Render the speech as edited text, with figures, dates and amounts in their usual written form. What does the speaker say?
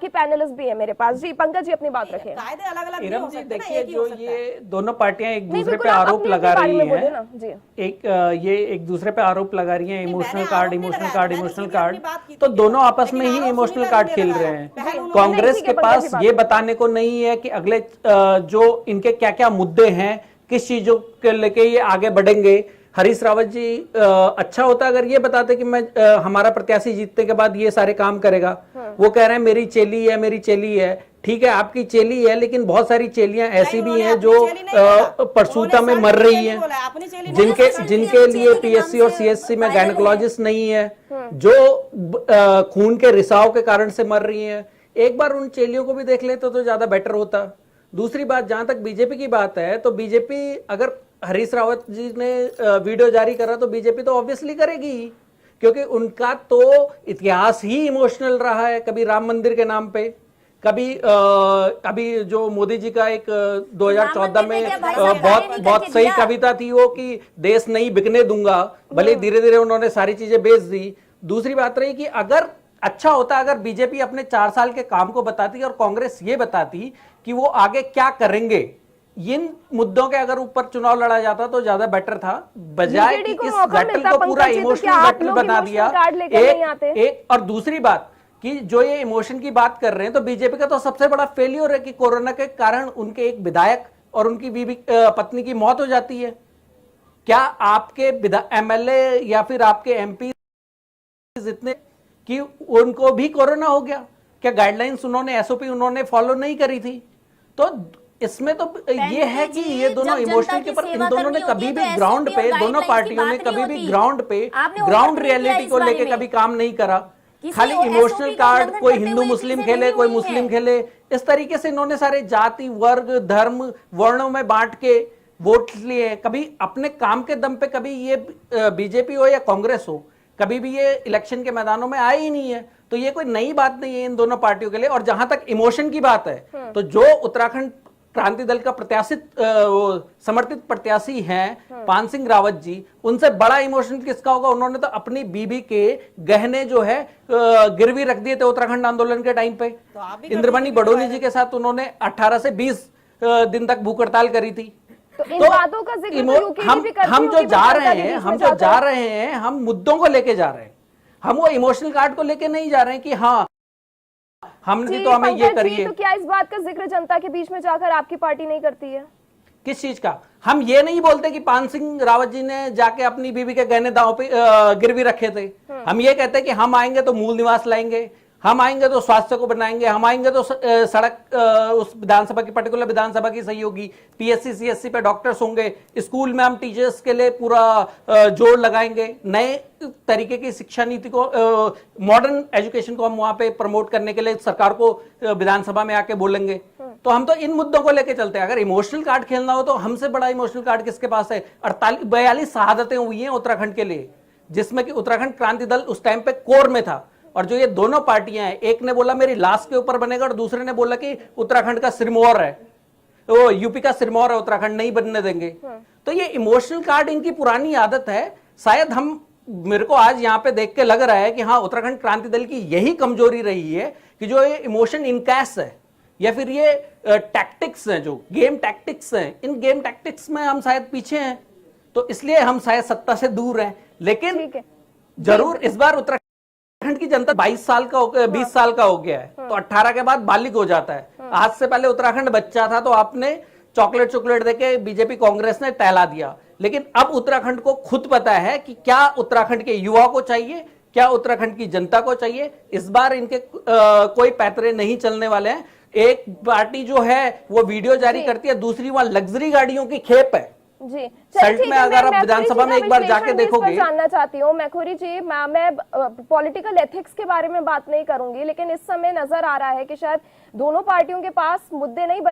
बाकी पैनलिस्ट भी है मेरे पास। जी पंकज जी अपनी बात रखें। कायदे अलग अलग इरम जी देखिए, जो ये दोनों पार्टियां एक दूसरे पे आरोप लगा रही हैं, ये एक दूसरे पे आरोप लगा रही हैं, emotional card emotional card emotional card, तो दोनों आपस में ही इमोशनल कार्ड खेल रहे हैं। कांग्रेस के पास ये बताने को नहीं है कि अगले जो इनके क्या क्या मुद्दे हैं, किस चीजों के लेके ये आगे बढ़ेंगे। हरीश रावत जी अच्छा होता अगर ये बताते कि मैं हमारा प्रत्याशी जीतने के बाद ये सारे काम करेगा। वो कह रहे हैं मेरी चेली है, मेरी चेली है। ठीक है, आपकी चेली है, लेकिन बहुत सारी चेलियां ऐसी भी हैं जो प्रसूता में मर रही हैं, जिनके लिए पीएससी और सीएससी में गायनेकोलॉजिस्ट नहीं है, जो खून के रिसाव के कारण से मर रही हैं। एक बार उन चेलियों को भी देख लेते तो ज्यादा बेटर होता। दूसरी बात, जहां तक बीजेपी की बात है, तो बीजेपी अगर हरीश रावत जी ने वीडियो जारी करा तो बीजेपी तो ऑब्वियसली करेगी, क्योंकि उनका तो इतिहास ही इमोशनल रहा है। कभी राम मंदिर के नाम पे, कभी अभी जो मोदी जी का एक 2014 में बहुत सही कविता थी वो कि देश नहीं बिकने दूंगा, भले धीरे धीरे उन्होंने सारी चीजें बेच दी। दूसरी बात रही कि अगर अच्छा होता अगर बीजेपी अपने 4 साल के काम को बताती और कांग्रेस ये बताती कि वो आगे क्या करेंगे। इन मुद्दों के अगर ऊपर चुनाव लड़ा जाता तो ज्यादा बेटर था, बजाय कि इस बैटल को पूरा इमोशनल बैटल बना दिया। एक और दूसरी बात कि जो ये इमोशन की बात कर रहे हैं, तो बीजेपी का तो सबसे बड़ा फेलियर है कि कोरोना के कारण उनके एक विधायक और उनकी बीवी पत्नी की मौत हो जाती है। क्या आपके एमएलए या फिर आपके एमपी जितने कि उनको भी कोरोना हो गया? क्या गाइडलाइंस उन्होंने, एसओपी उन्होंने फॉलो नहीं करी थी? तो इसमें तो ये है कि ये दोनों इमोशनल के ऊपर, इन दोनों ने कभी भी ग्राउंड पे, दोनों पार्टियों ने कभी भी ग्राउंड पे, ग्राउंड रियलिटी को लेके कभी काम नहीं करा। खाली इमोशनल कार्ड, कोई हिंदू मुस्लिम खेले, कोई मुस्लिम खेले, इस तरीके से इन्होंने सारे जाति वर्ग धर्म वर्णों में बांट के वोट लिए। कभी अपने काम के दम पे कभी ये बीजेपी हो या कांग्रेस हो, कभी भी ये इलेक्शन के मैदानों में आए ही नहीं है। तो ये कोई नई बात नहीं है इन दोनों पार्टियों के लिए। और जहां तक इमोशन की बात है, तो जो उत्तराखंड क्रांति दल का प्रत्याशित समर्थित प्रत्याशी हैं पान सिंह रावत जी, उनसे बड़ा इमोशन किसका होगा? उन्होंने तो अपनी बीबी के गहने जो है गिरवी रख दिए थे उत्तराखंड आंदोलन के टाइम पे। इंद्रमणि बडोनी जी के साथ उन्होंने 18 से 20 दिन तक भूख हड़ताल करी थी। तो इन बातों का जिक्र हम जो जा रहे हैं, हम मुद्दों को लेके जा रहे हैं, हम वो इमोशनल कार्ड को लेके नहीं जा रहे हैं कि हाँ हमने तो हमें ये करिए। तो क्या इस बात का जिक्र जनता के बीच में जाकर आपकी पार्टी नहीं करती है? किस चीज का? हम ये नहीं बोलते कि पान सिंह रावत जी ने जाके अपनी बीवी के गहने दांव पे गिरवी रखे थे। हम ये कहते हैं कि हम आएंगे तो मूल निवास लाएंगे, हम आएंगे तो स्वास्थ्य को बनाएंगे, हम आएंगे तो सड़क उस विधानसभा की पर्टिकुलर विधानसभा की सही होगी, पीएससी सीएससी पे डॉक्टर्स होंगे, स्कूल में हम टीचर्स के लिए पूरा जोर लगाएंगे, नए तरीके की शिक्षा नीति को, मॉडर्न एजुकेशन को हम वहां पे प्रमोट करने के लिए सरकार को विधानसभा में आके बोलेंगे। तो हम तो इन मुद्दों को लेके चलते हैं। अगर इमोशनल कार्ड खेलना हो तो हमसे बड़ा इमोशनल कार्ड किसके पास है? 42 शहादतें हुई हैं उत्तराखंड के लिए, जिसमें कि उत्तराखंड क्रांति दल उस टाइम पे कोर में था। और जो ये दोनों पार्टियां हैं, एक ने बोला मेरी लाश के ऊपर बनेगा और दूसरे ने बोला कि उत्तराखंड का सिरमौर है, वो यूपी का सिरमौर है, उत्तराखंड नहीं बनने देंगे। तो ये इमोशनल कार्ड इनकी पुरानी आदत है। शायद मेरे को आज यहाँ पे देख के लग रहा है कि हाँ, उत्तराखंड क्रांति दल की यही कमजोरी रही है कि जो ये इमोशन इनकैश है या फिर ये टैक्टिक्स हैं, जो गेम टैक्टिक्स हैं, इन गेम टैक्टिक्स में हम शायद पीछे हैं, तो इसलिए हम शायद सत्ता से दूर हैं। लेकिन जरूर इस बार उत्तराखंड की जनता 22 साल का 20 साल का हो गया है, तो 18 के बाद बालिग हो जाता है। आज से पहले उत्तराखंड बच्चा था तो आपने चॉकलेट देके बीजेपी कांग्रेस ने टहला दिया। लेकिन अब उत्तराखंड को खुद पता है कि क्या उत्तराखंड के युवा को चाहिए, क्या उत्तराखंड की जनता को चाहिए। इस बार इनके कोई पैतरे नहीं चलने वाले हैं। एक पार्टी जो है वो वीडियो जारी करती है, दूसरी वहां लग्जरी गाड़ियों की खेप है जी। सल्ट में। अगर आप विधानसभा में एक बार जाके देखोगे, जानना चाहती हूँ मैखुरी जी, मैं पॉलिटिकल एथिक्स के बारे में बात नहीं करूंगी, लेकिन इस समय नजर आ रहा है कि शायद दोनों पार्टियों के पास मुद्दे नहीं